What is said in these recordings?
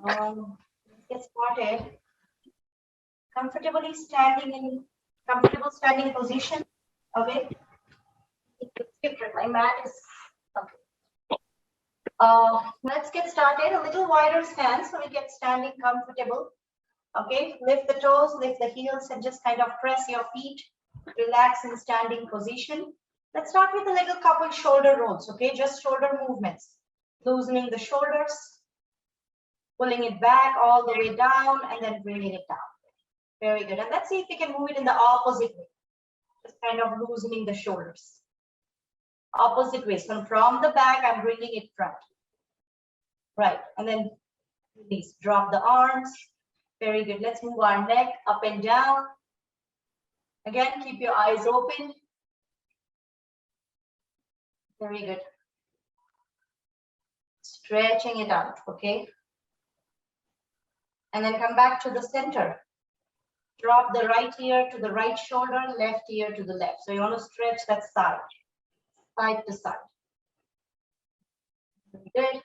Let's get started. Comfortable standing position. Okay. It's different. My mat is okay. Let's get started. A little wider stance so we get standing comfortable. Okay. Lift the toes, lift the heels, and just kind of press your feet. Relax in standing position. Let's start with a little couple shoulder rolls. Okay, just shoulder movements. Loosening the shoulders. Pulling it back all the way down and then bringing it down. Very good. And let's see if we can move it in the opposite way. Just kind of loosening the shoulders. Opposite way. So from the back, I'm bringing it front. Right. And then release. Drop the arms. Very good. Let's move our neck up and down. Again, keep your eyes open. Very good. Stretching it out. Okay. And then come back to the center. Drop the right ear to the right shoulder, left ear to the left. So you want to stretch that side to side. Good.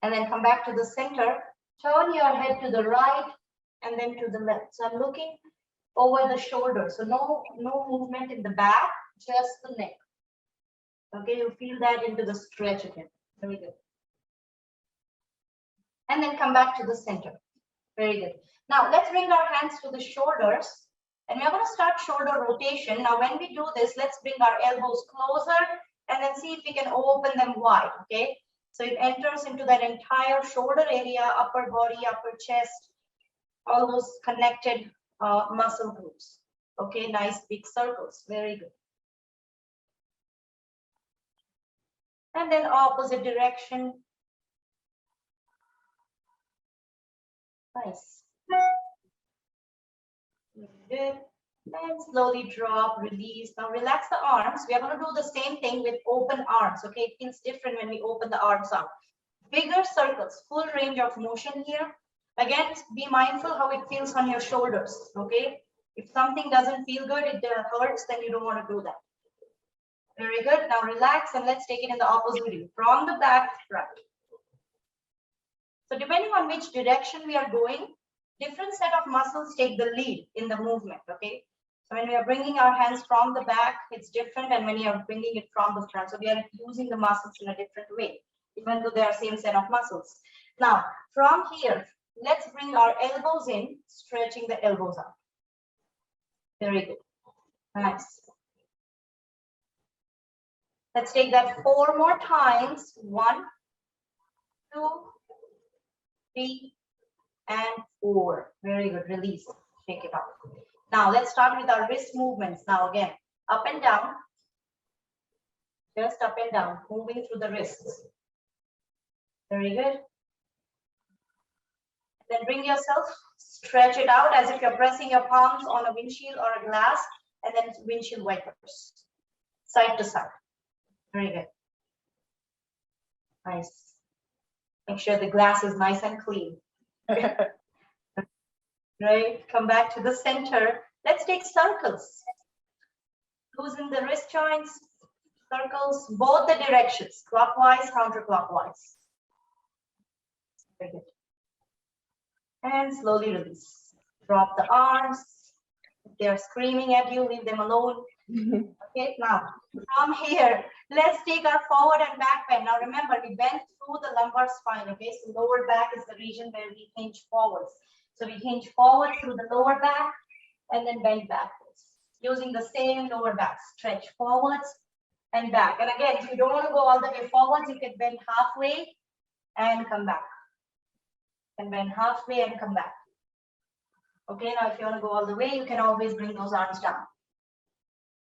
And then come back to the center. Turn your head to the right and then to the left. So I'm looking over the shoulder. So no movement in the back, just the neck. Okay, you feel that into the stretch again. Very good. And then come back to the center. Very good. Now let's bring our hands to the shoulders and we're going to start shoulder rotation. Now when we do this, let's bring our elbows closer and then see if we can open them wide. Okay. So it enters into that entire shoulder area, upper body, upper chest, all those connected muscle groups. Okay. Nice big circles. Very good. And then opposite direction. Nice. Good. And slowly drop, release. Now relax the arms. We are going to do the same thing with open arms. Okay, it feels different when we open the arms out. Bigger circles, full range of motion here. Again, be mindful how it feels on your shoulders. Okay, if something doesn't feel good, it hurts, then you don't want to do that. Very good. Now relax and let's take it in the opposite view. From the back, front. So depending on which direction we are going, different set of muscles take the lead in the movement, okay? So when we are bringing our hands from the back, it's different, and when you are bringing it from the front, so we are using the muscles in a different way, even though they are same set of muscles. Now, from here, let's bring our elbows in, stretching the elbows out. Very good. Nice. Let's take that 4 more times. 1, 2, 3, and 4. Very good. Release. Shake it off. Now let's start with our wrist movements. Now again, up and down. Just up and down, moving through the wrists. Very good. Then bring yourself, stretch it out as if you're pressing your palms on a windshield or a glass, and then windshield wipers. Side to side. Very good. Nice. Make sure the glass is nice and clean. Right, come back to the center. Let's take circles. Loosen the wrist joints, circles, both the directions, clockwise, counterclockwise. Very good. And slowly release. Drop the arms. If they're screaming at you, leave them alone. Okay, now from here, let's take our forward and back bend. Now remember, we bend through the lumbar spine. Okay, so lower back is the region where we hinge forwards. So we hinge forward through the lower back and then bend backwards. Using the same lower back, stretch forwards and back. And again, if you don't want to go all the way forwards, you can bend halfway and come back. And bend halfway and come back. Okay, now if you want to go all the way, you can always bring those arms down,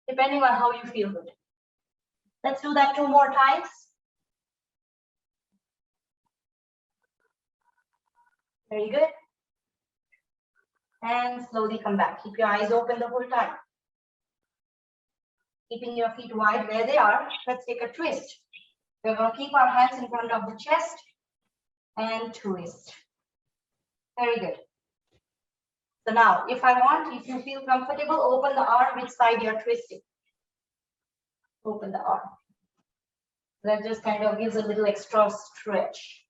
depending on how you feel good. Let's do that 2 more times. Very good. And slowly come back. Keep your eyes open the whole time. Keeping your feet wide where they are. Let's take a twist. We're going to keep our hands in front of the chest and twist. Very good. So now, if you feel comfortable, open the arm which side you're twisting. Open the arm. That just kind of gives a little extra stretch.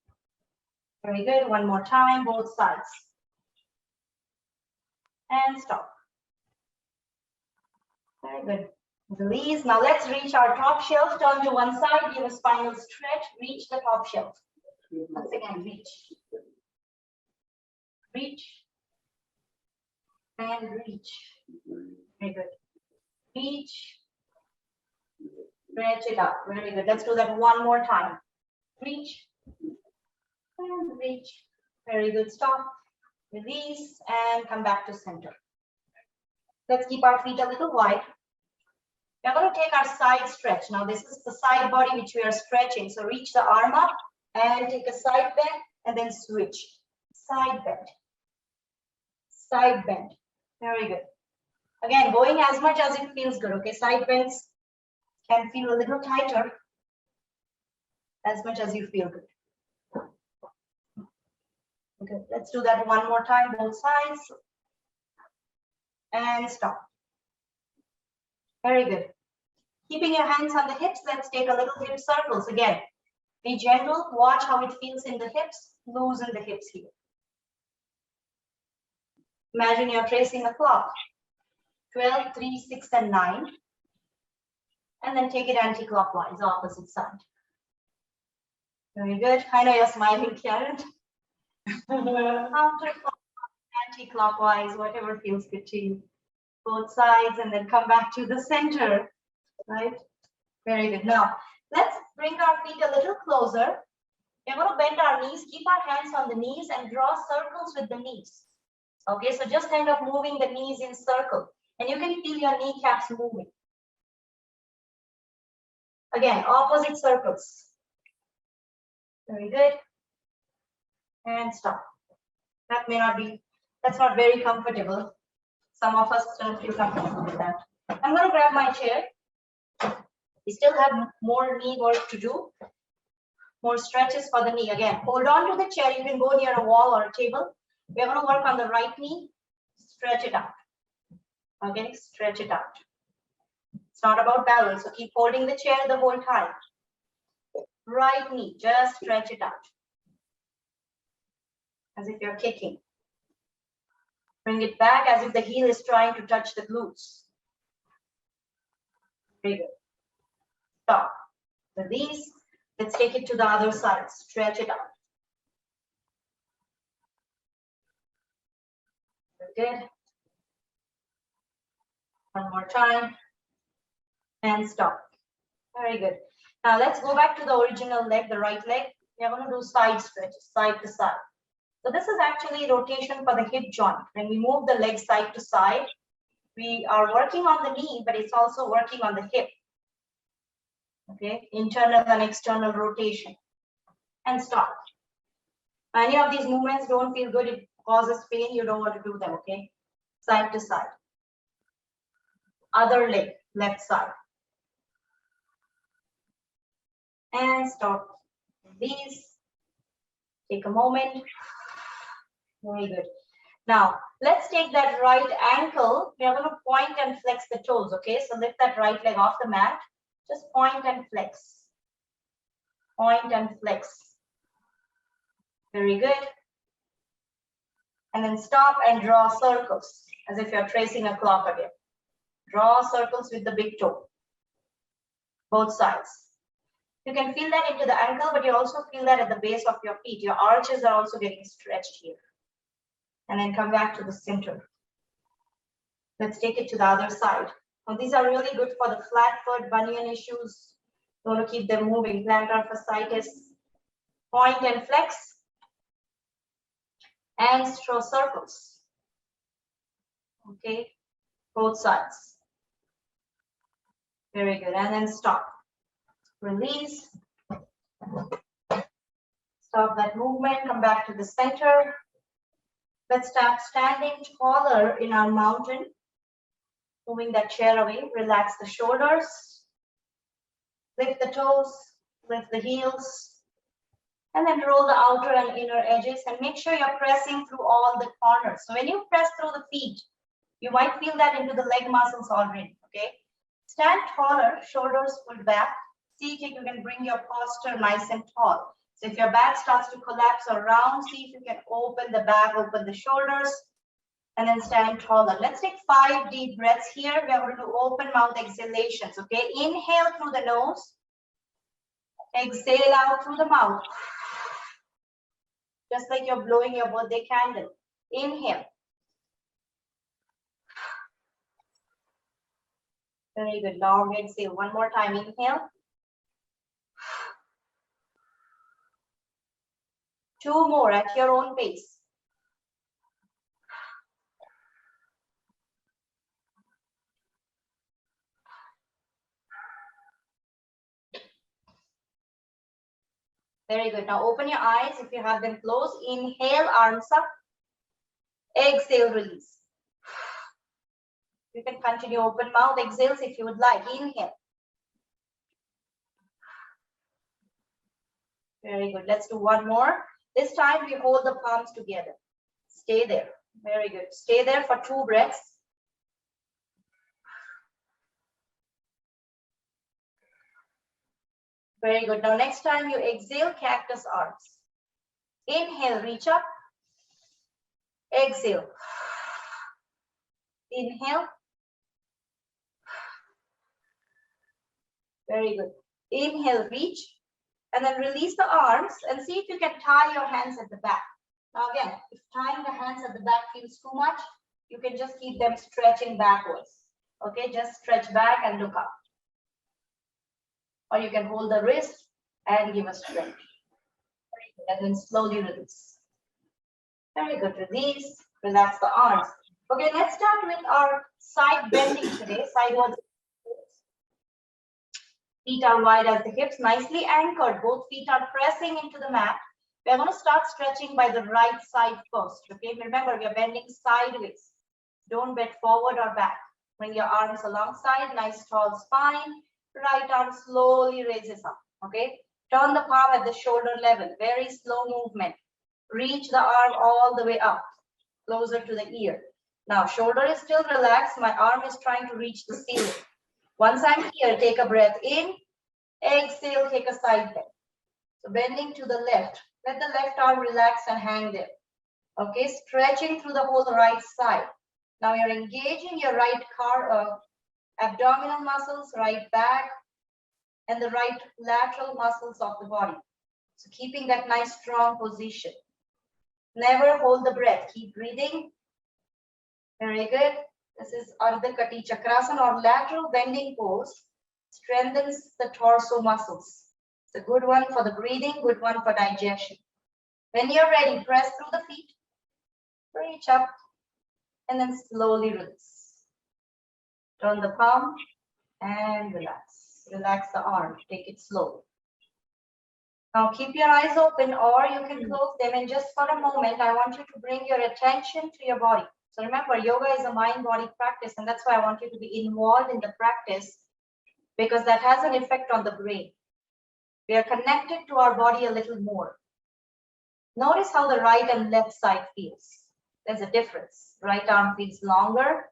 Very good. One more time, both sides. And stop. Very good. Release. Now let's reach our top shelf. Turn to one side, give a spinal stretch, reach the top shelf. Once again, reach. Reach. And reach. Very good. Reach. Stretch it out. Very good. Let's do that one more time. Reach. And reach. Very good. Stop. Release and come back to center. Let's keep our feet a little wide. We're going to take our side stretch. Now this is the side body which we are stretching. So reach the arm up and take a side bend and then switch. Side bend. Side bend. Very good. Again, going as much as it feels good. Okay, side bends can feel a little tighter as much as you feel good. Okay, let's do that one more time, both sides. And stop. Very good. Keeping your hands on the hips, let's take a little hip circles. Again, be gentle, watch how it feels in the hips, loosen the hips here. Imagine you're tracing a clock. 12, 3, 6, and 9. And then take it anti-clockwise, opposite side. Very good. I know you're smiling, Karen. Counterclockwise, anti-clockwise, whatever feels good to you. Both sides, and then come back to the center. Right? Very good. Now, let's bring our feet a little closer. We're going to bend our knees, keep our hands on the knees, and draw circles with the knees. Okay, so just kind of moving the knees in circle. And you can feel your kneecaps moving. Again, opposite circles. Very good. And stop. That may not be, that's not very comfortable. Some of us don't feel comfortable with that. I'm going to grab my chair. We still have more knee work to do. More stretches for the knee. Again, hold on to the chair. You can go near a wall or a table. We're going to work on the right knee. Stretch it out. Okay, stretch it out. It's not about balance, so keep holding the chair the whole time. Right knee, just stretch it out. As if you're kicking. Bring it back as if the heel is trying to touch the glutes. Very good. Stop. Release. Let's take it to the other side. Stretch it out. Very good. One more time. And stop. Very good. Now let's go back to the original leg, the right leg. We're going to do side stretches, side to side. So this is actually rotation for the hip joint. When we move the leg side to side, we are working on the knee, but it's also working on the hip. Okay, internal and external rotation. And stop. Any of these movements don't feel good, it causes pain, you don't want to do them, okay? Side to side. Other leg, left side. And stop. Release. Take a moment. Very good. Now, let's take that right ankle. We are going to point and flex the toes, okay? So lift that right leg off the mat. Just point and flex. Point and flex. Very good. And then stop and draw circles as if you're tracing a clock again. Draw circles with the big toe. Both sides. You can feel that into the ankle, but you also feel that at the base of your feet. Your arches are also getting stretched here. And then come back to the center. Let's take it to the other side. Now, these are really good for the flat foot, bunion issues. You want to keep them moving. Plantar fasciitis. Point and flex. And draw circles. Okay. Both sides. Very good. And then stop. Release. Stop that movement. Come back to the center. Let's start standing taller in our mountain. Moving that chair away. Relax the shoulders. Lift the toes. Lift the heels. And then roll the outer and inner edges. And make sure you're pressing through all the corners. So when you press through the feet, you might feel that into the leg muscles already. Okay. Stand taller. Shoulders pulled back. See if you can bring your posture nice and tall. So if your back starts to collapse or round, see if you can open the back, open the shoulders, and then stand taller. Let's take 5 deep breaths here. We are going to do open mouth exhalations, okay? Inhale through the nose. Exhale out through the mouth. Just like you're blowing your birthday candle. Inhale. Very good. Long exhale. One more time. Inhale. 2 more at your own pace. Very good. Now open your eyes if you have them closed. Inhale, arms up. Exhale, release. You can continue open mouth exhales if you would like. Inhale. Very good. Let's do one more. This time we hold the palms together. Stay there. Very good. Stay there for 2 breaths. Very good. Now next time you exhale, cactus arms. Inhale, reach up. Exhale. Inhale. Very good. Inhale, reach. And then release the arms and see if you can tie your hands at the back. Now again, if tying the hands at the back feels too much, you can just keep them stretching backwards. Okay, just stretch back and look up. Or you can hold the wrist and give a stretch. And then slowly release. Very good. Release. Relax the arms. Okay, let's start with our side bending today. Sidewards. Feet are wide as the hips, nicely anchored. Both feet are pressing into the mat. We are going to start stretching by the right side first. Okay, remember we are bending sideways. Don't bend forward or back. Bring your arms alongside, nice tall spine. Right arm slowly raises up. Okay, turn the palm at the shoulder level. Very slow movement. Reach the arm all the way up, closer to the ear. Now, shoulder is still relaxed. My arm is trying to reach the ceiling. Once I'm here, take a breath in. Exhale, take a side bend. So bending to the left. Let the left arm relax and hang there. Okay, stretching through the whole right side. Now you're engaging your right abdominal muscles, right back, and the right lateral muscles of the body. So keeping that nice strong position. Never hold the breath. Keep breathing. Very good. This is Ardha Kati Chakrasana or lateral bending pose. Strengthens the torso muscles. It's a good one for the breathing, good one for digestion. When you're ready, press through the feet. Reach up and then slowly release. Turn the palm and relax. Relax the arm. Take it slow. Now keep your eyes open or you can close them, and just for a moment, I want you to bring your attention to your body. So remember, yoga is a mind-body practice, and that's why I want you to be involved in the practice, because that has an effect on the brain. We are connected to our body a little more. Notice how the right and left side feels. There's a difference. Right arm feels longer.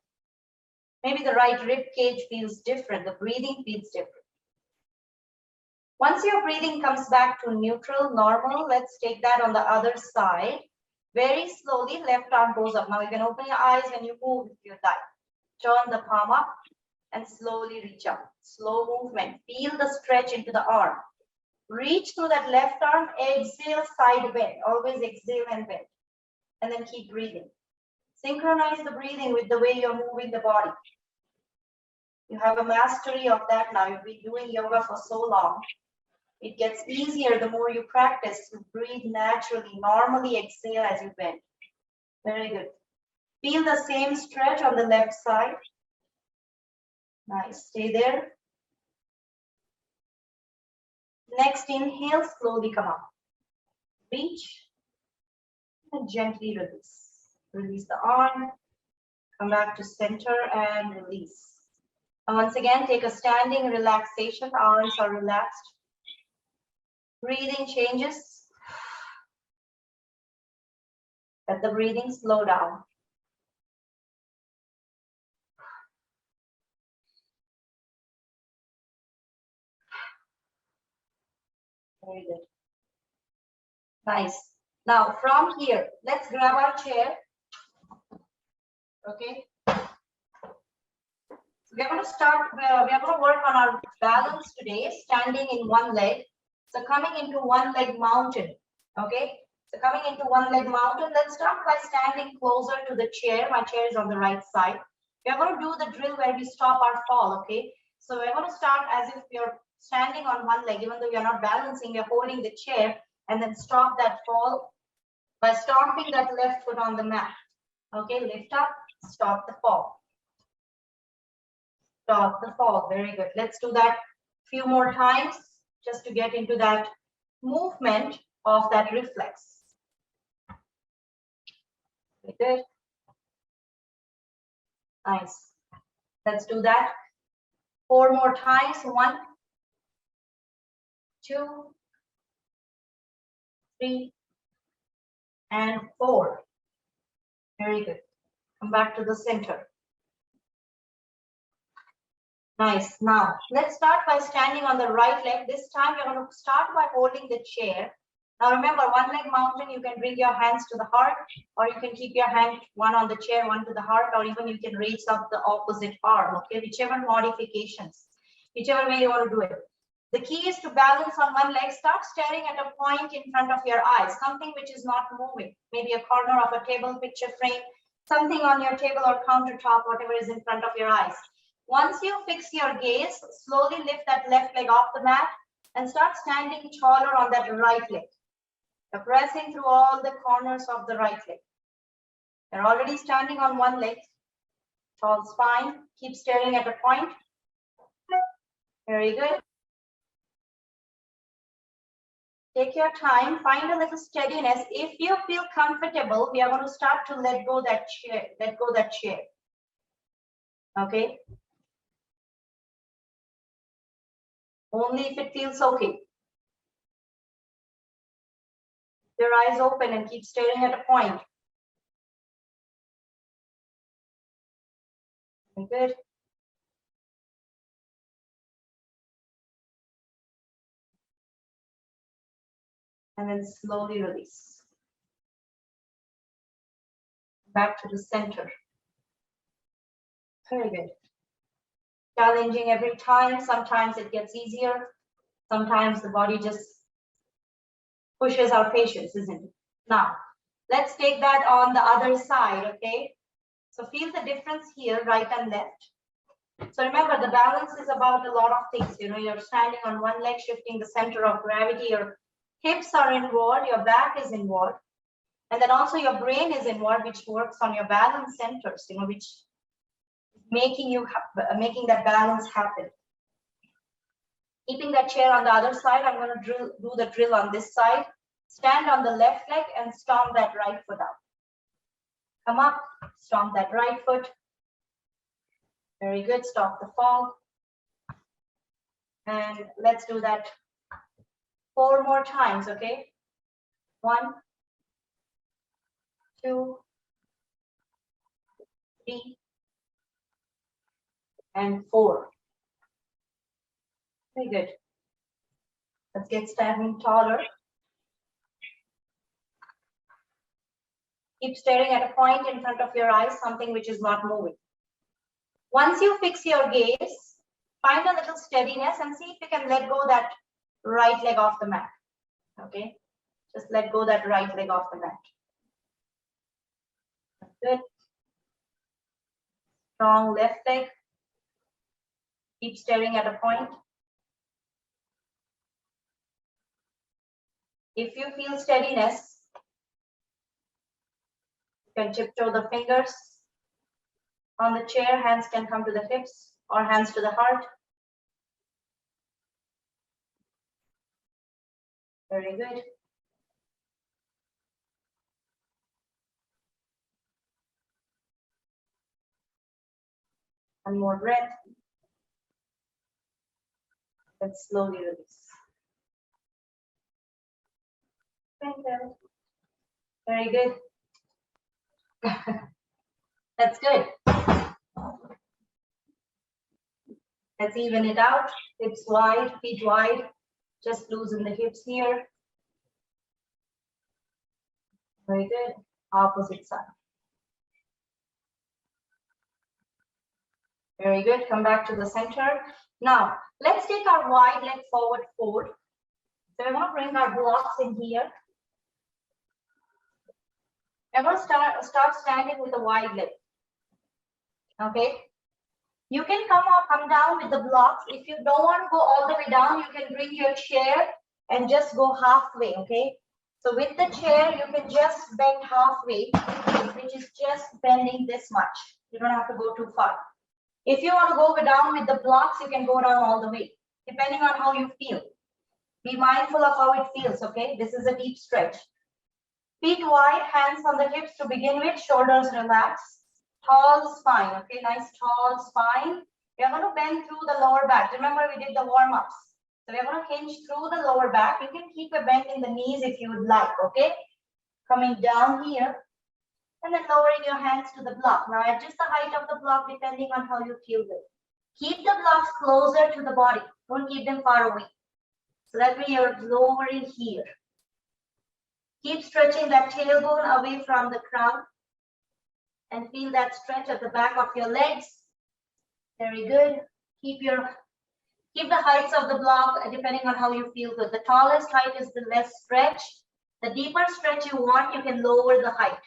Maybe the right rib cage feels different. The breathing feels different. Once your breathing comes back to neutral, normal, let's take that on the other side. Very slowly, left arm goes up. Now you can open your eyes when you move if you like. Turn the palm up and slowly reach up. Slow movement. Feel the stretch into the arm. Reach through that left arm. Exhale, side bend. Always exhale and bend. And then keep breathing. Synchronize the breathing with the way you're moving the body. You have a mastery of that now. You've been doing yoga for so long. It gets easier the more you practice to breathe naturally. Normally exhale as you bend. Very good. Feel the same stretch on the left side. Nice. Stay there. Next inhale, slowly come up. Reach and gently release. Release the arm. Come back to center and release. And once again, take a standing relaxation. Arms are relaxed. Breathing changes. Let the breathing slow down. Very good. Nice. Now from here, let's grab our chair. Okay. So we're going to start, we're going to work on our balance today, standing in one leg. So coming into one leg mountain. Okay. So coming into one leg mountain, let's start by standing closer to the chair. My chair is on the right side. We're going to do the drill where we stop our fall. Okay. So we're going to start as if you're standing on one leg, even though you're not balancing, you're holding the chair, and then stop that fall by stomping that left foot on the mat. Okay, lift up, stop the fall. Stop the fall. Very good. Let's do that a few more times just to get into that movement of that reflex. Very good. Nice. Let's do that 4 more times. 1, 2, 3, and 4. Very good. Come back to the center. Nice. Now, let's start by standing on the right leg. This time, we're going to start by holding the chair. Now, remember, one leg mountain, you can bring your hands to the heart, or you can keep your hand, one on the chair, one to the heart, or even you can raise up the opposite arm, okay? Whichever modifications, whichever way you want to do it. The key is to balance on one leg. Start staring at a point in front of your eyes, something which is not moving, maybe a corner of a table picture frame, something on your table or countertop, whatever is in front of your eyes. Once you fix your gaze, slowly lift that left leg off the mat and start standing taller on that right leg. You're pressing through all the corners of the right leg. You're already standing on one leg. Tall spine. Keep staring at a point. Very good. Take your time. Find a little steadiness. If you feel comfortable, we are going to start to let go that chair. Let go that chair. Okay. Only if it feels okay. Your eyes open and keep staring at a point. Very good. And then slowly release. Back to the center. Very good. Challenging every time. Sometimes it gets easier. Sometimes the body just pushes our patience, isn't it? Now, let's take that on the other side, okay? So feel the difference here, right and left. So remember, the balance is about a lot of things. You know, you're standing on one leg, shifting the center of gravity. Your hips are inward, your back is inward. And then also your brain is inward, which works on your balance centers, you know, which making that balance happen. Keeping that chair on the other side, I'm going to do the drill on this side. Stand on the left leg and stomp that right foot out. Come up, stomp that right foot. Very good. Stop the fall. And let's do that 4 more times, okay? 1, 2, 3, and 4. Very good. Let's get standing taller. Keep staring at a point in front of your eyes, something which is not moving. Once you fix your gaze, find a little steadiness and see if you can let go that right leg off the mat. Okay, just let go that right leg off the mat. Good. Strong left leg. Keep staring at a point. If you feel steadiness, you can tiptoe the fingers on the chair. Hands can come to the hips or hands to the heart. Very good. One more breath. Let's slowly release. Very good. That's good. Let's even it out. Hips wide, feet wide. Just loosen the hips here. Very good. Opposite side. Very good. Come back to the center. Now, let's take our wide leg forward fold. So we're going to bring our blocks in here. We're going to start standing with a wide leg. Okay. You can come down with the blocks. If you don't want to go all the way down, you can bring your chair and just go halfway. Okay. So with the chair, you can just bend halfway, which is just bending this much. You don't have to go too far. If you want to go down with the blocks, you can go down all the way, depending on how you feel. Be mindful of how it feels, okay? This is a deep stretch. Feet wide, hands on the hips to begin with, shoulders relaxed. Tall spine, okay? Nice tall spine. We are going to bend through the lower back. Remember, we did the warm-ups. So we are going to hinge through the lower back. You can keep a bend in the knees if you would like, okay? Coming down here. And then lowering your hands to the block. Now adjust the height of the block depending on how you feel it. Keep the blocks closer to the body. Don't keep them far away. So that way you're lowering here. Keep stretching that tailbone away from the crown. And feel that stretch at the back of your legs. Very good. Keep the heights of the block depending on how you feel good. The tallest height is the less stretch. The deeper stretch you want, you can lower the height.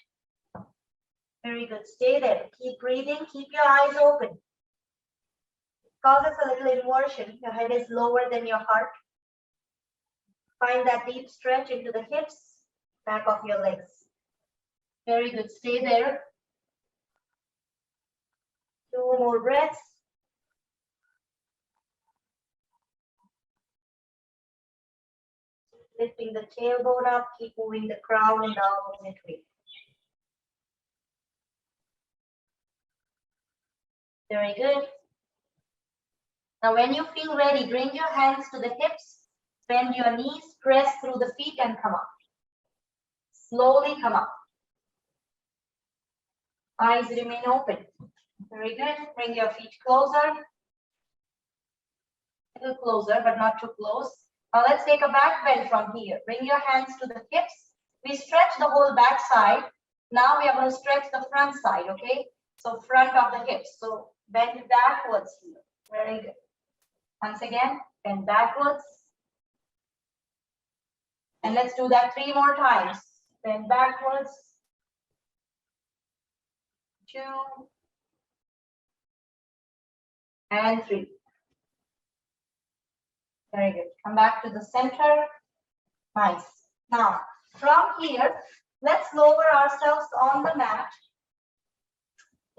Very good. Stay there. Keep breathing. Keep your eyes open. It causes a little inversion. Your head is lower than your heart. Find that deep stretch into the hips, back of your legs. Very good. Stay there. 2 more breaths. Lifting the tailbone up. Keep moving the crown and the opposite way. Very good. Now, when you feel ready, bring your hands to the hips, bend your knees, press through the feet and come up. Slowly come up. Eyes remain open. Very good. Bring your feet closer. A little closer, but not too close. Now, let's take a back bend from here. Bring your hands to the hips. We stretch the whole back side. Now, we are going to stretch the front side, okay? So, front of the hips. So, bend backwards here. Very good. Once again, bend backwards. And let's do that 3 more times. Bend backwards. 2. And 3. Very good. Come back to the center. Nice. Now, from here, let's lower ourselves on the mat.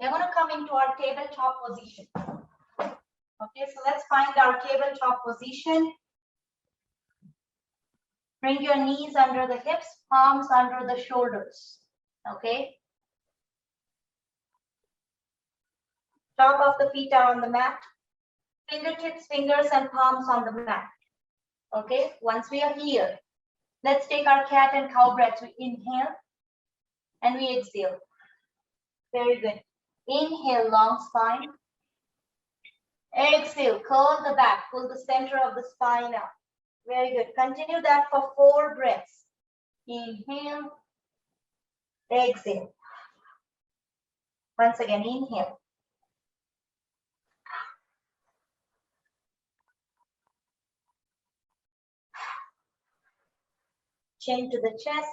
We're going to come into our tabletop position. Okay, so let's find our tabletop position. Bring your knees under the hips, palms under the shoulders. Okay. Top of the feet are on the mat. Fingertips, fingers, and palms on the mat. Okay, once we are here, let's take our cat and cow breaths. We inhale and we exhale. Very good. Inhale, long spine. Exhale, curl the back, pull the center of the spine up. Very good. Continue that for 4 breaths. Inhale, exhale. Once again, inhale. Chin to the chest.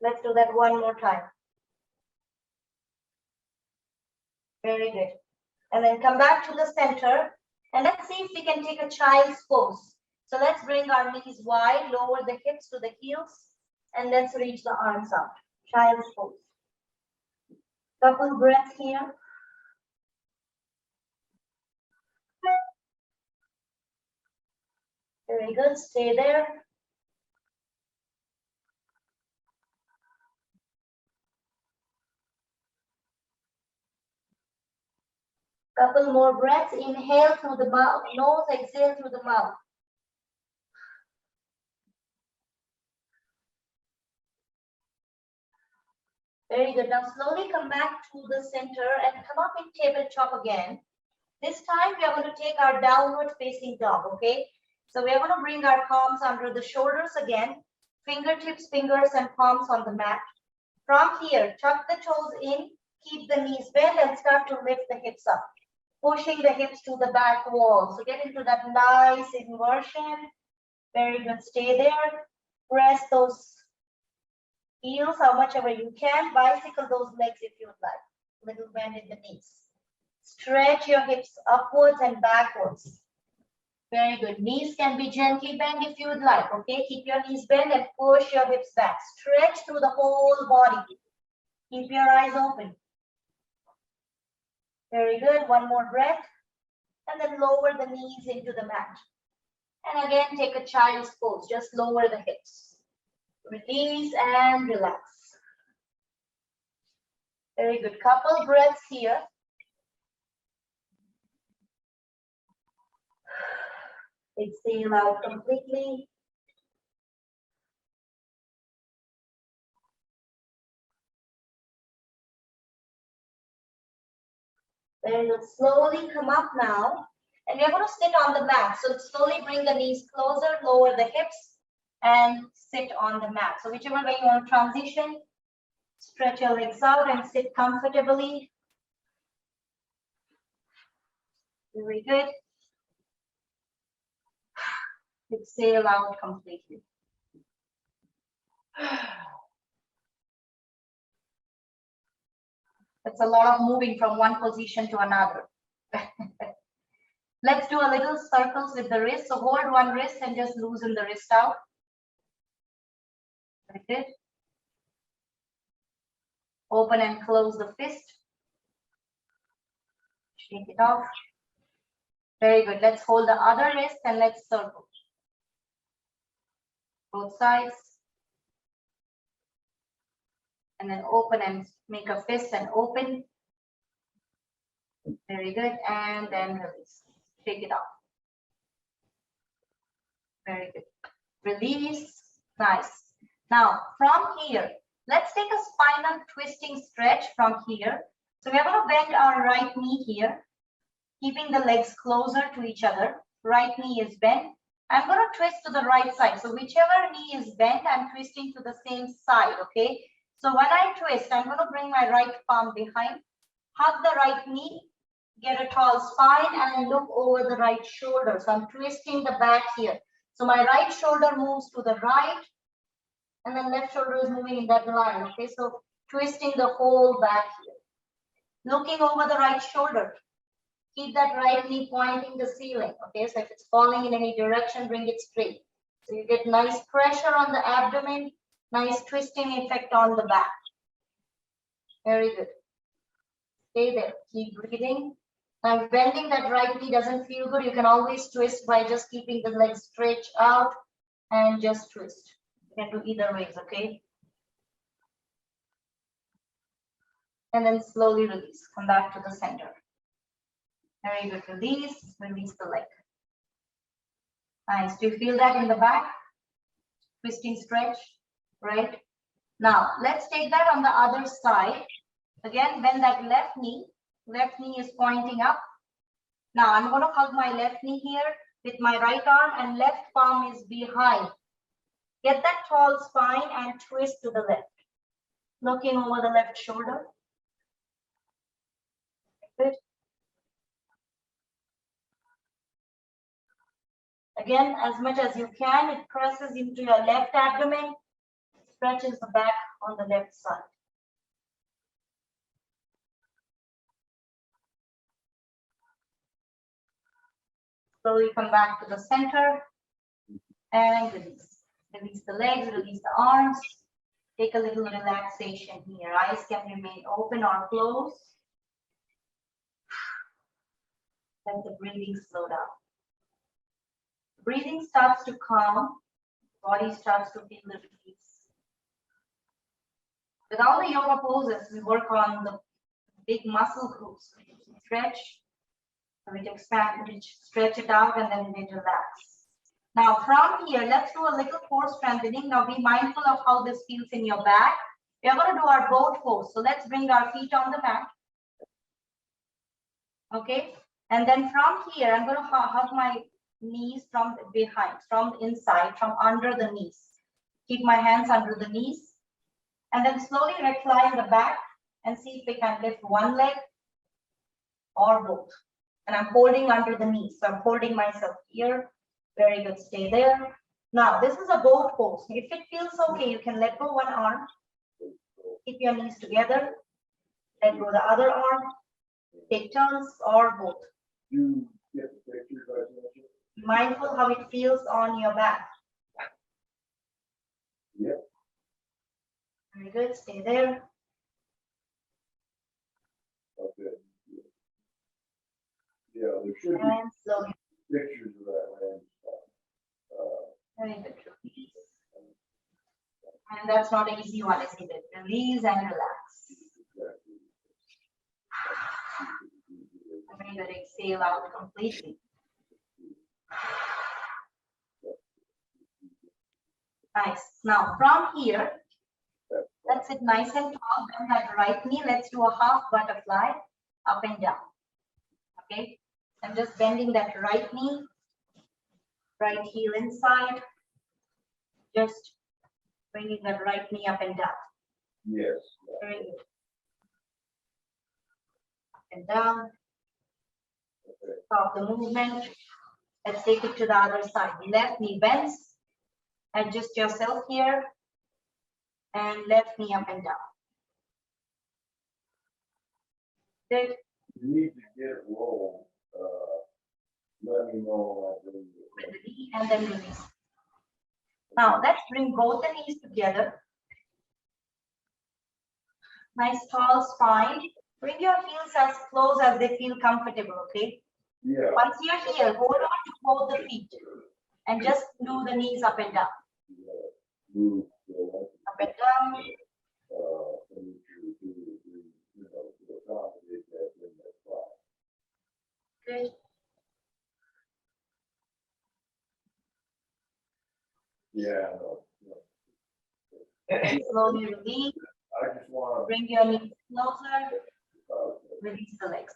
Let's do that 1 more time. Very good. And then come back to the center. And let's see if we can take a child's pose. So let's bring our knees wide, lower the hips to the heels, and let's reach the arms out. Child's pose. Couple breaths here. Very good. Stay there. Couple more breaths. Inhale through the mouth, nose, exhale through the mouth. Very good. Now slowly come back to the center and come up in tabletop again. This time we are going to take our downward facing dog, okay? So we are going to bring our palms under the shoulders again, fingertips, fingers, and palms on the mat. From here, tuck the toes in, keep the knees bent, and start to lift the hips up, pushing the hips to the back wall. So get into that nice inversion. Very good. Stay there. Press those heels how much ever you can. Bicycle those legs if you would like. Little bend in the knees. Stretch your hips upwards and backwards. Very good. Knees can be gently bent if you would like. Okay, keep your knees bent and push your hips back. Stretch through the whole body. Keep your eyes open. Very good. One more breath. And then lower the knees into the mat. And again, take a child's pose. Just lower the hips. Release and relax. Very good. Couple breaths here. Exhale out completely. Very good. Slowly come up now. And we're going to sit on the mat. So slowly bring the knees closer, lower the hips, and sit on the mat. So whichever way you want to transition, stretch your legs out and sit comfortably. Very good. Exhale out completely. It's a lot of moving from one position to another. Let's do a little circles with the wrist. So hold one wrist and just loosen the wrist out. Very good. Open and close the fist. Shake it off. Very good. Let's hold the other wrist and let's circle. Both sides. And then open and make a fist and open. Very good. And then release. Shake it off. Very good. Release. Nice. Now, from here, let's take a spinal twisting stretch from here. So we're going to bend our right knee here, keeping the legs closer to each other. Right knee is bent. I'm going to twist to the right side. So whichever knee is bent, I'm twisting to the same side, okay? So when I twist, I'm going to bring my right palm behind, hug the right knee, get a tall spine, and look over the right shoulder. So I'm twisting the back here. So my right shoulder moves to the right, and then left shoulder is moving in that line, okay? So twisting the whole back here. Looking over the right shoulder. Keep that right knee pointing the ceiling, okay? So if it's falling in any direction, bring it straight. So you get nice pressure on the abdomen, nice twisting effect on the back. Very good. Stay there, keep breathing. Now, if bending that right knee doesn't feel good, you can always twist by just keeping the legs stretched out and just twist. You can do either ways, okay? And then slowly release, come back to the center. Very good, release, release the leg. Nice, do you feel that in the back? Twisting stretch, right? Now, let's take that on the other side. Again, bend that left knee is pointing up. Now, I'm going to hug my left knee here with my right arm and left palm is behind. Get that tall spine and twist to the left. Looking over the left shoulder. Good. Again, as much as you can, it presses into your left abdomen, stretches the back on the left side. Slowly come back to the center and release. Release the legs, release the arms. Take a little relaxation here. Eyes can remain open or closed. Let the breathing slow down. Breathing starts to calm, body starts to feel the release. With all the yoga poses, we work on the big muscle groups, which stretch, which expand, which stretch it out, and then we relax. Now from here, let's do a little core strengthening. Now be mindful of how this feels in your back. We are going to do our boat pose. So let's bring our feet on the mat. Okay. And then from here, I'm going to hug my knees from behind, from inside, from under the knees. Keep my hands under the knees. And then slowly recline the back and see if we can lift one leg or both. And I'm holding under the knees. So I'm holding myself here. Very good. Stay there. Now, this is a boat pose. If it feels okay, you can let go one arm. Keep your knees together. Let go the other arm. Take turns or both. You get the picture, guys. Be mindful how it feels on your back. Yep. Very good. Stay there. Okay. Yeah, there should be And slowly. pictures of that land. Very good. Release. And that's not an easy one, isn't it? Release and relax. Exactly. Very good. Exhale out completely. Nice. Now from here, let's sit nice and tall. Bend that right knee. Let's do a half butterfly up and down. Okay. I'm just bending that right knee, right heel inside. Just bringing that right knee up and down. Yes. Very good. Up and down. Okay. Stop the movement. Let's take it to the other side. Left knee bends. Adjust yourself here. And left knee up and down. Good. You need to get it rolled. Let me know. With the knee and then release. Now let's bring both the knees together. Nice tall spine. Bring your heels as close as they feel comfortable, okay? Yeah. Once you're here, hold on to both the feet and just do the knees up and down. Move Up and down. to accommodate that in that spot. Good. Yeah, I know. And slowly release. I just want Bring your knees closer. to, Release the legs.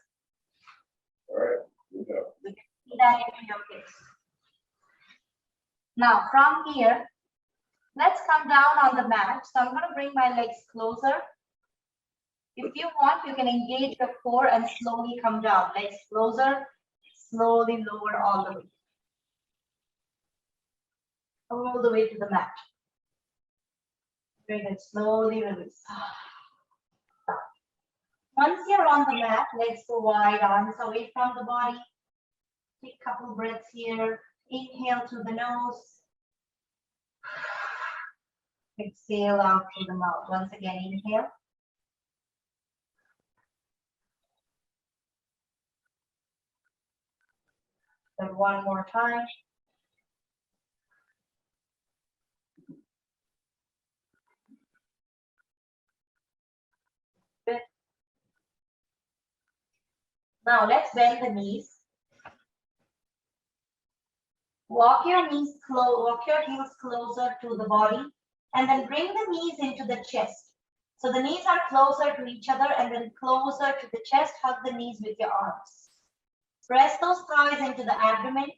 all right, good job. See that into your hips. Now from here, let's come down on the mat. So I'm going to bring my legs closer. If you want, you can engage the core and slowly come down. Legs closer, slowly lower all the way. All the way to the mat. Very good. Slowly release. Once you're on the mat, legs go wide, arms away from the body. Take a couple breaths here. Inhale through the nose. Exhale out through the mouth. Once again, inhale. Then one more time. Good. Now let's bend the knees. Walk your heels closer to the body, and then bring the knees into the chest. So the knees are closer to each other, and then closer to the chest. Hug the knees with your arms. Press those thighs into the abdomen,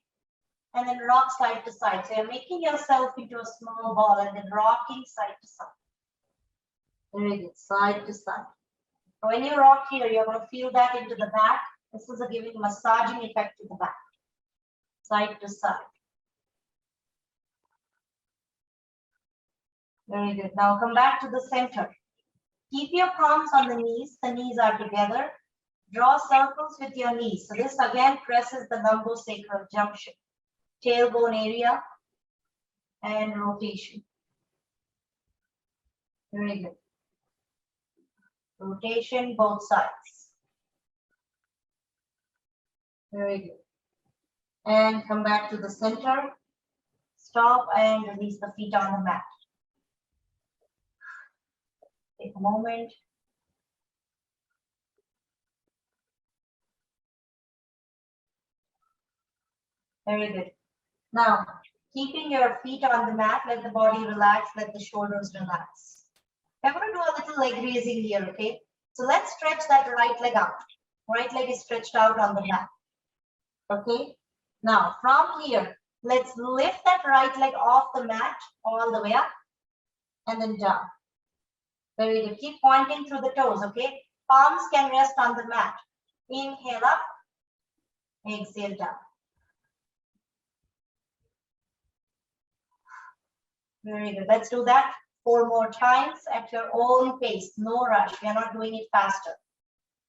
and then rock side to side. So you're making yourself into a small ball, and then rocking side to side. Very good, side to side. When you rock here, you're going to feel that into the back. This is giving a massaging effect to the back. Side to side. Very good. Now come back to the center. Keep your palms on the knees. The knees are together. Draw circles with your knees. So this again presses the lumbosacral junction. Tailbone area and rotation. Very good. Rotation both sides. Very good. And come back to the center. Stop and release the feet on the mat. Take a moment. Very good. Now, keeping your feet on the mat, let the body relax, let the shoulders relax. I'm going to do a little leg raising here, okay? So let's stretch that right leg out. Right leg is stretched out on the mat. Okay? Now from here, let's lift that right leg off the mat all the way up and then down. Very good. Keep pointing through the toes, okay? Palms can rest on the mat. Inhale up, exhale down. Very good. Let's do that 4 more times at your own pace. No rush. We are not doing it faster.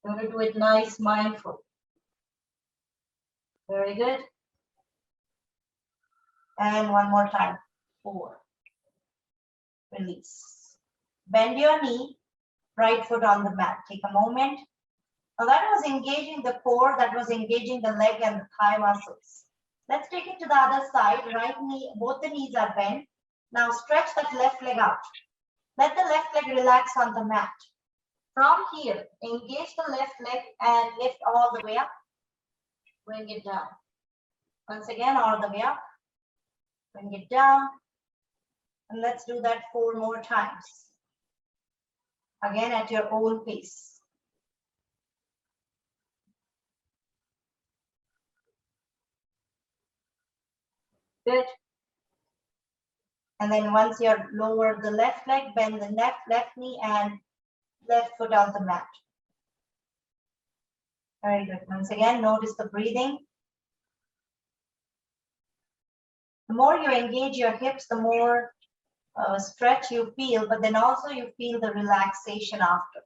We're going to do it nice, mindful. Very good. And one more time. 4. Release. Bend your knee, right foot on the mat. Take a moment. Now that was engaging the core, that was engaging the leg and the thigh muscles. Let's take it to the other side. Right knee, both the knees are bent. Now stretch that left leg out. Let the left leg relax on the mat. From here, engage the left leg and lift all the way up. Bring it down. Once again, all the way up. Bring it down. And let's do that 4 more times. Again, at your own pace. Good. And then once you're lower the left leg, bend the left knee and left foot on the mat. Very good. Once again, notice the breathing. The more you engage your hips, the more stretch you feel, but then also you feel the relaxation after.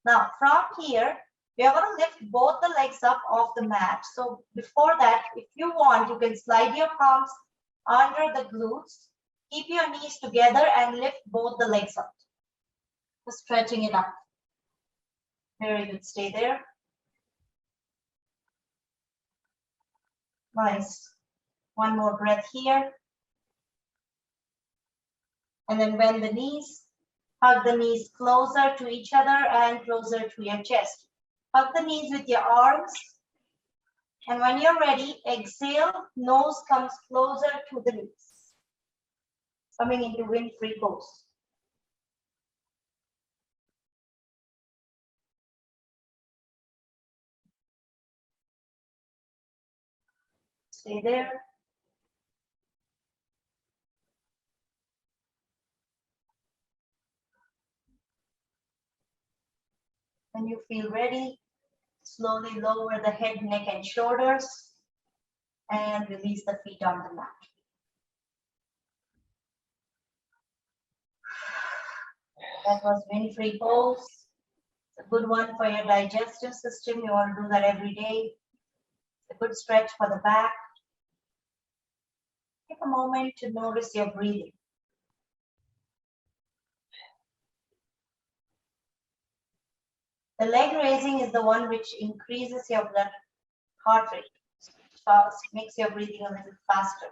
Now, from here, we are going to lift both the legs up off the mat. So before that, if you want, you can slide your palms under the glutes. Keep your knees together and lift both the legs up. Just stretching it up. Very good. Stay there. Nice. One more breath here. And then bend the knees. Hug the knees closer to each other and closer to your chest. Hug the knees with your arms. And when you're ready, exhale, nose comes closer to the knees. Coming into wind-free pose. Stay there. When you feel ready, slowly lower the head, neck, and shoulders, and release the feet on the mat. That was wind-free pose. It's a good one for your digestive system. You want to do that every day. It's a good stretch for the back. Take a moment to notice your breathing. The leg raising is the one which increases your blood heart rate. So makes your breathing a little faster.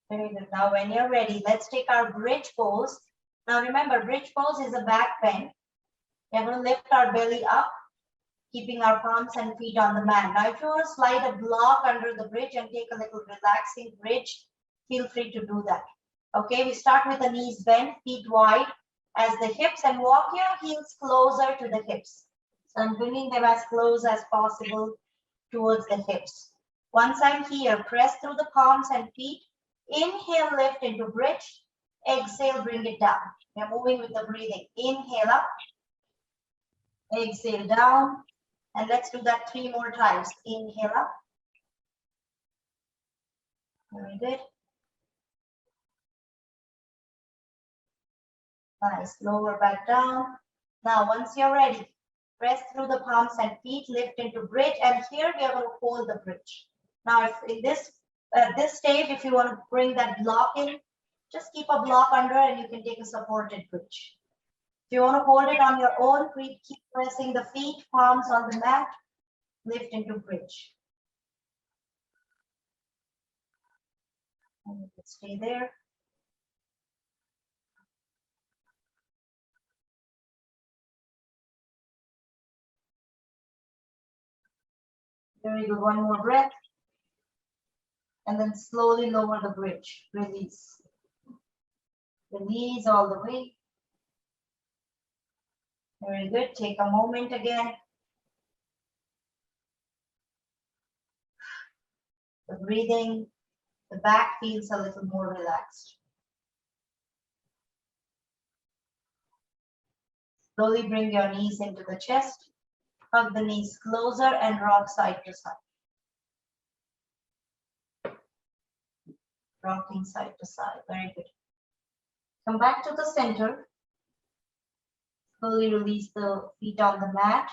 Very good. Now, when you're ready, let's take our bridge pose. Now, remember, bridge pose is a back bend. We're going to lift our belly up, keeping our palms and feet on the mat. Now, if you want to slide a block under the bridge and take a little relaxing bridge, feel free to do that. Okay, we start with the knees bent, feet wide as the hips, and walk your heels closer to the hips. So I'm bringing them as close as possible towards the hips. Once I'm here, press through the palms and feet. Inhale, lift into bridge. Exhale, bring it down. We're moving with the breathing. Inhale up. Exhale down. And let's do that 3 more times. Inhale up. Very good. Nice. Lower back down. Now, once you're ready, press through the palms and feet, lift into bridge. And here we are going to hold the bridge. Now, if in at this stage, if you want to bring that block in, just keep a block under and you can take a supported bridge. If you want to hold it on your own, keep pressing the feet, palms on the mat, lift into bridge. And you can stay there. Very good. One more breath. And then slowly lower the bridge. Release. Release all the way. Very good. Take a moment again. The breathing, the back feels a little more relaxed. Slowly bring your knees into the chest. Hug the knees closer and rock side to side. Rocking side to side. Very good. Come back to the center. Slowly release the feet on the mat.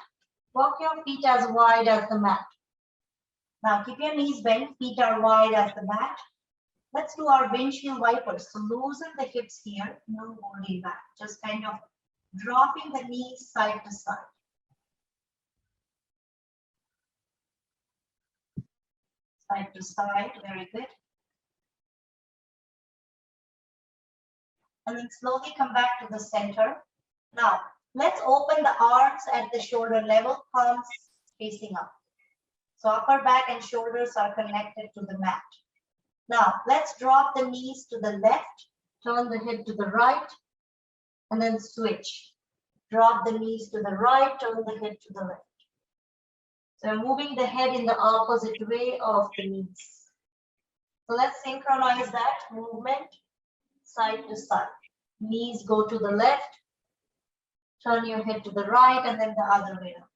Walk your feet as wide as the mat. Now keep your knees bent, feet are wide as the mat. Let's do our windshield wipers. So loosen the hips here, no holding back. Just kind of dropping the knees side to side. Side to side, very good. And then slowly come back to the center. Now, let's open the arms at the shoulder level, palms facing up. So upper back and shoulders are connected to the mat. Now, let's drop the knees to the left, turn the head to the right, and then switch. Drop the knees to the right, turn the head to the left. So moving the head in the opposite way of the knees. So let's synchronize that movement side to side. Knees go to the left, turn your head to the right, and then the other way around.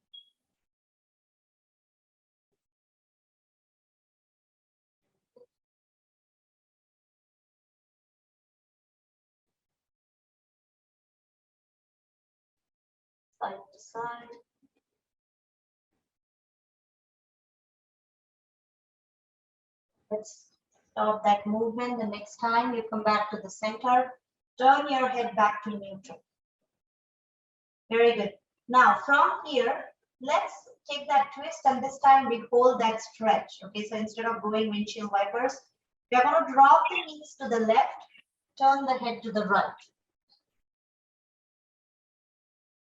Side to side. Let's stop that movement. The next time you come back to the center, turn your head back to neutral. Very good. Now from here, let's take that twist and this time we hold that stretch. Okay, so instead of going windshield wipers, we are going to drop the knees to the left, turn the head to the right.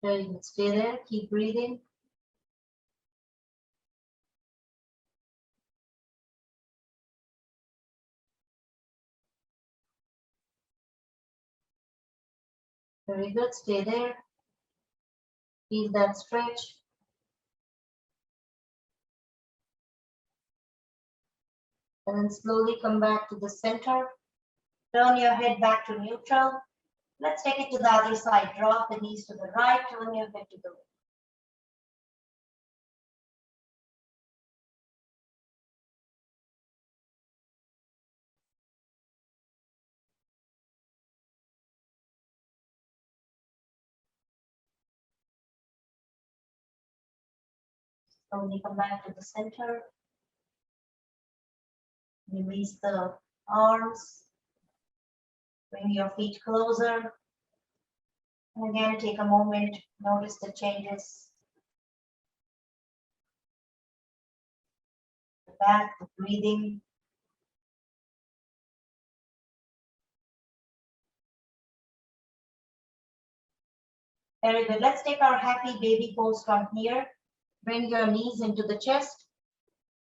Very good. Stay there. Keep breathing. Very good. Stay there. Feel that stretch. And then slowly come back to the center. Turn your head back to neutral. Let's take it to the other side. Drop the knees to the right, turn your head to the left. Slowly come back to the center. Release the arms. Bring your feet closer. And again, take a moment, notice the changes. The back, the breathing. Very good. Let's take our happy baby pose from here. Bring your knees into the chest.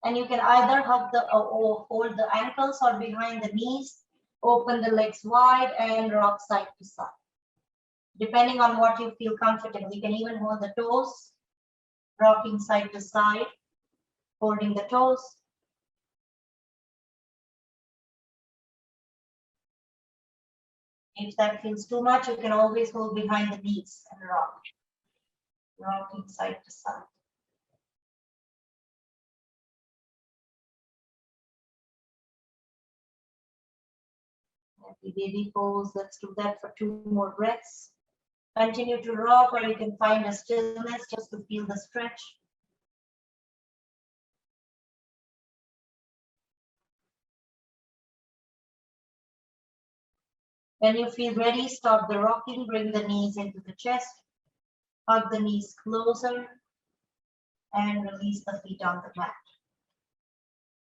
And you can either hug the or hold the ankles or behind the knees. Open the legs wide and rock side to side. Depending on what you feel comfortable, you can even hold the toes, rocking side to side, holding the toes. If that feels too much, you can always hold behind the knees and rock, rocking side to side. Happy baby pose. Let's do that for 2 more breaths. Continue to rock, or you can find a stillness just to feel the stretch. When you feel ready, stop the rocking, bring the knees into the chest, hug the knees closer, and release the feet on the mat.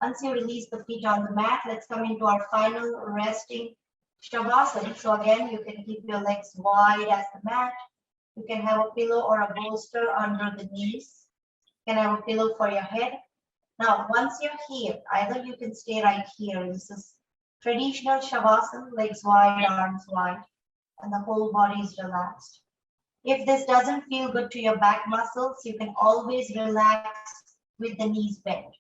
Once you release the feet on the mat, let's come into our final resting Shavasana. So again, you can keep your legs wide as the mat. You can have a pillow or a bolster under the knees. You can have a pillow for your head. Now, once you're here, either you can stay right here. This is traditional Shavasana, legs wide, arms wide. and the whole body is relaxed. If this doesn't feel good to your back muscles, you can always relax with the knees bent.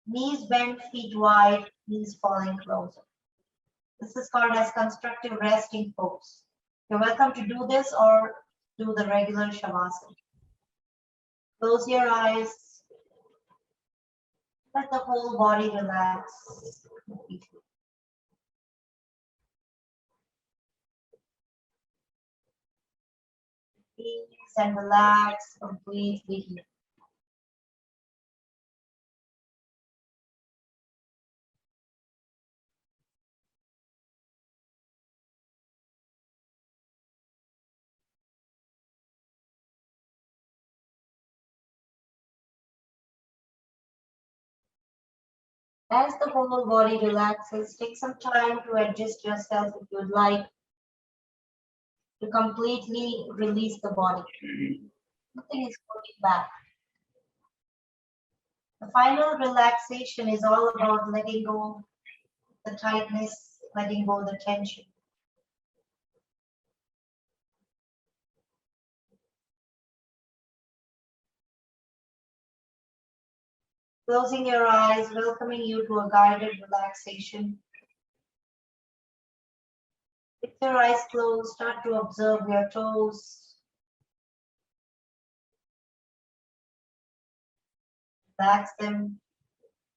Knees bent, feet wide, knees falling closer. This is called as constructive resting pose. You're welcome to do this or do the regular Shavasana. Close your eyes. Let the whole body relax completely. Ease and relax completely. As the whole body relaxes, take some time to adjust yourself if you would like to completely release the body. Nothing is holding back. The final relaxation is all about letting go the tightness, letting go the tension. Closing your eyes, welcoming you to a guided relaxation. With your eyes closed, start to observe your toes. Relax them,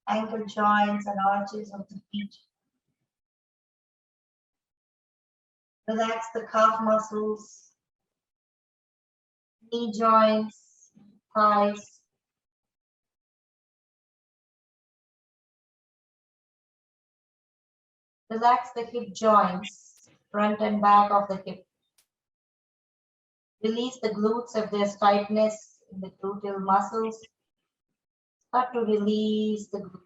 ankle joints and arches of the feet. Relax the calf muscles, knee joints, thighs. Relax the hip joints, front and back of the hip. Release the glutes if there's tightness in the gluteal muscles. Start to release the glutes.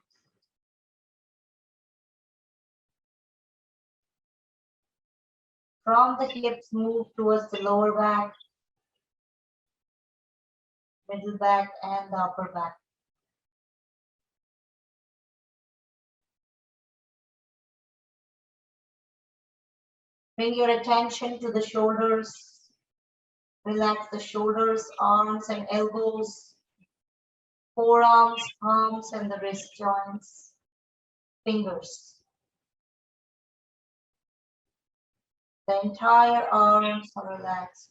From the hips, move towards the lower back, middle back, and the upper back. Bring your attention to the shoulders. Relax the shoulders, arms and elbows, forearms, palms, and the wrist joints, fingers. The entire arms are relaxed.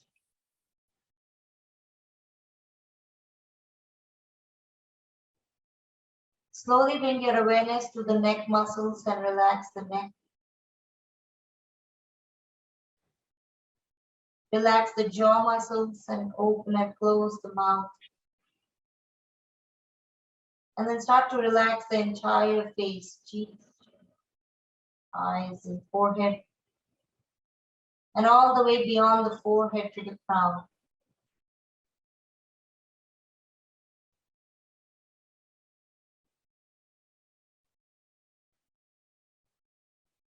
Slowly bring your awareness to the neck muscles and relax the neck. Relax the jaw muscles and open and close the mouth. And then start to relax the entire face, cheeks, eyes, and forehead. And all the way beyond the forehead to the crown.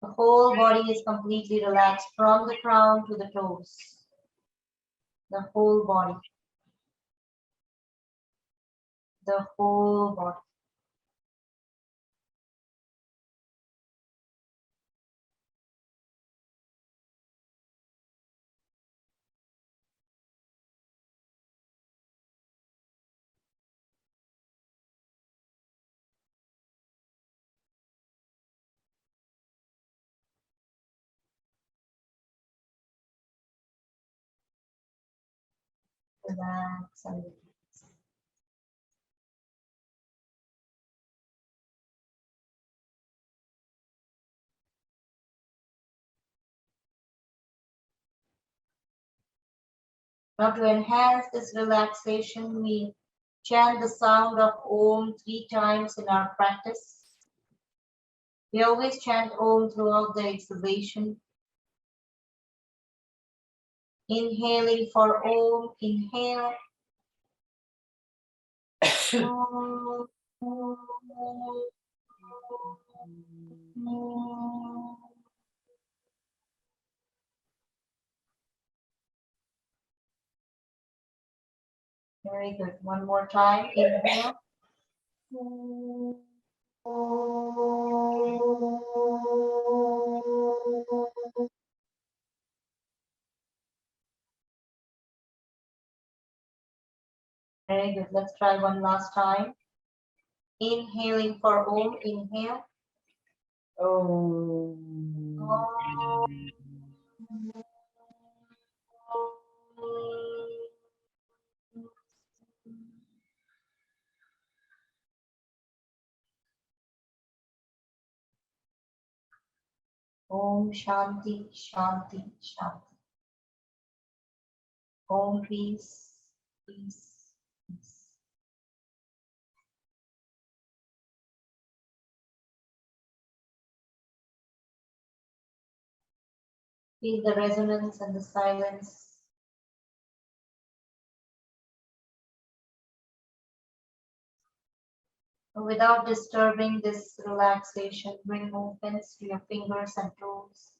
The whole body is completely relaxed from the crown to the toes. The whole body. The whole body. Relax and release. Now to enhance this relaxation, we chant the sound of Om 3 times in our practice. We always chant Om throughout the exhalation. Inhaling for Om, inhale. Very good. One more time. Inhale. Very good. Let's try one last time. Inhaling for Om. Inhale. Om Shanti, Shanti, Shanti. Om peace, peace, peace. Feel the resonance and the silence. Without disturbing this relaxation, bring movements to your fingers and toes.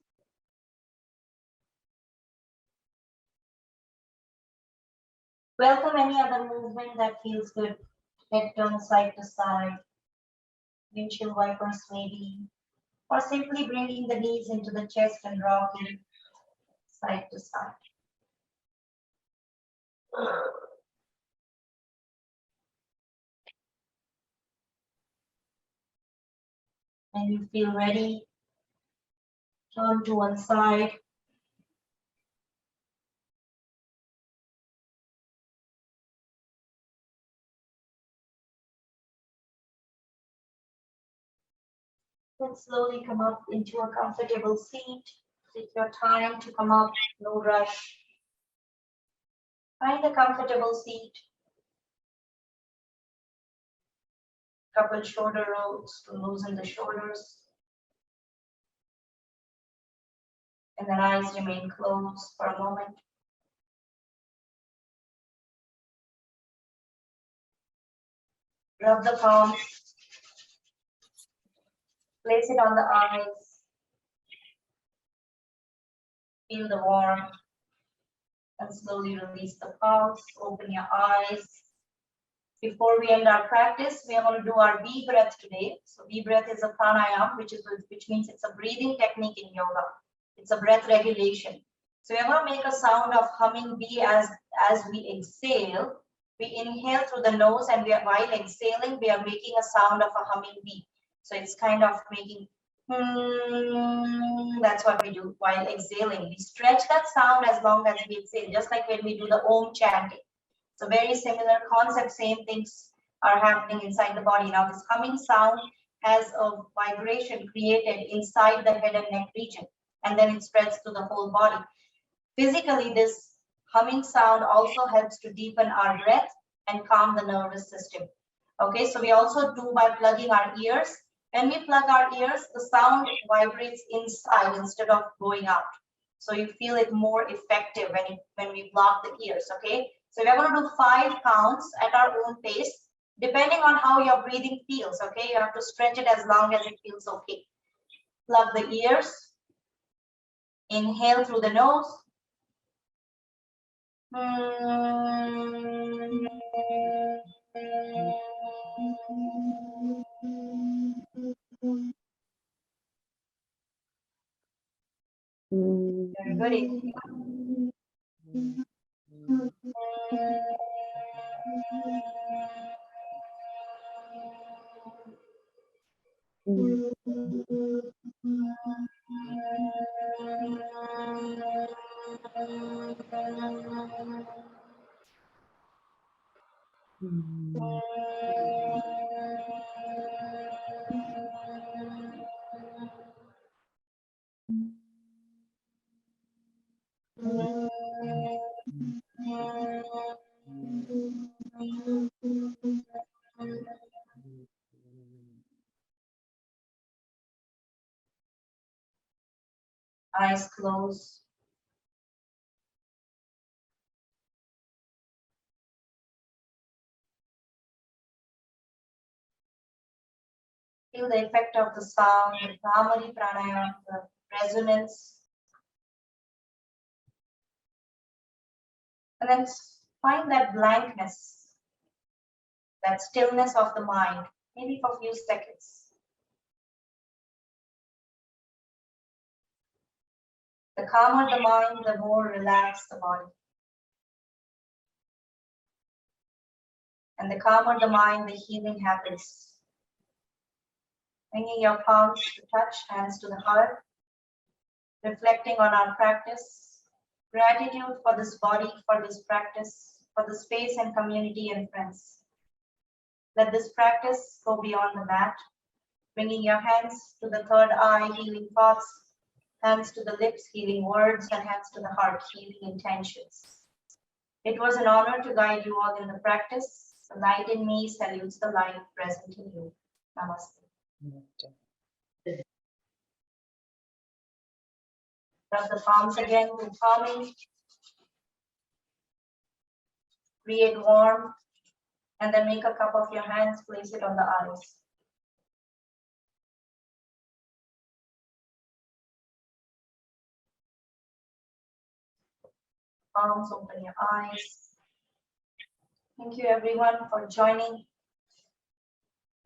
Welcome any other movement that feels good. Head turn side to side. Windshield wipers maybe. Or simply bringing the knees into the chest and rocking side to side. And you feel ready, turn to one side. Then slowly come up into a comfortable seat. Take your time to come up, no rush. Find a comfortable seat. Couple shoulder rolls to loosen the shoulders. And the eyes remain closed for a moment. Rub the palms. Place it on the eyes. Feel the warmth. And slowly release the palms. Open your eyes. Before we end our practice, we are going to do our V breath today. So V breath is a pranayama, which means it's a breathing technique in yoga. It's a breath regulation. So we're going to make a sound of humming V as we exhale. We inhale through the nose, and while exhaling, we are making a sound of a humming V. So it's kind of making that's what we do while exhaling. We stretch that sound as long as we exhale, just like when we do the Om chanting. So very similar concept, same things are happening inside the body. Now this humming sound has a vibration created inside the head and neck region, and then it spreads to the whole body. Physically, this humming sound also helps to deepen our breath and calm the nervous system. Okay, so we also do by plugging our ears. When we plug our ears, the sound vibrates inside instead of going out. So you feel it more effective when we block the ears, okay? So we're going to do 5 counts at our own pace, depending on how your breathing feels, okay? You have to stretch it as long as it feels okay. Plug the ears. Inhale through the nose. Very good. Eyes closed. Feel the effect of the sound, the Bhramari pranayama, the resonance. And then find that blankness, that stillness of the mind, maybe for a few seconds. The calmer the mind, the more relaxed the body. And the calmer the mind, the healing happens. Bringing your palms to touch, hands to the heart. Reflecting on our practice. Gratitude for this body, for this practice, for the space and community and friends. Let this practice go beyond the mat. Bringing your hands to the third eye, healing thoughts. Hands to the lips, healing words, and hands to the heart, healing intentions. It was an honor to guide you all in the practice. The light in me salutes the light present in you. Namaste. Rub the palms again to palming. Create warmth, and then make a cup of your hands, place it on the eyes. Palms, open your eyes. Thank you everyone for joining.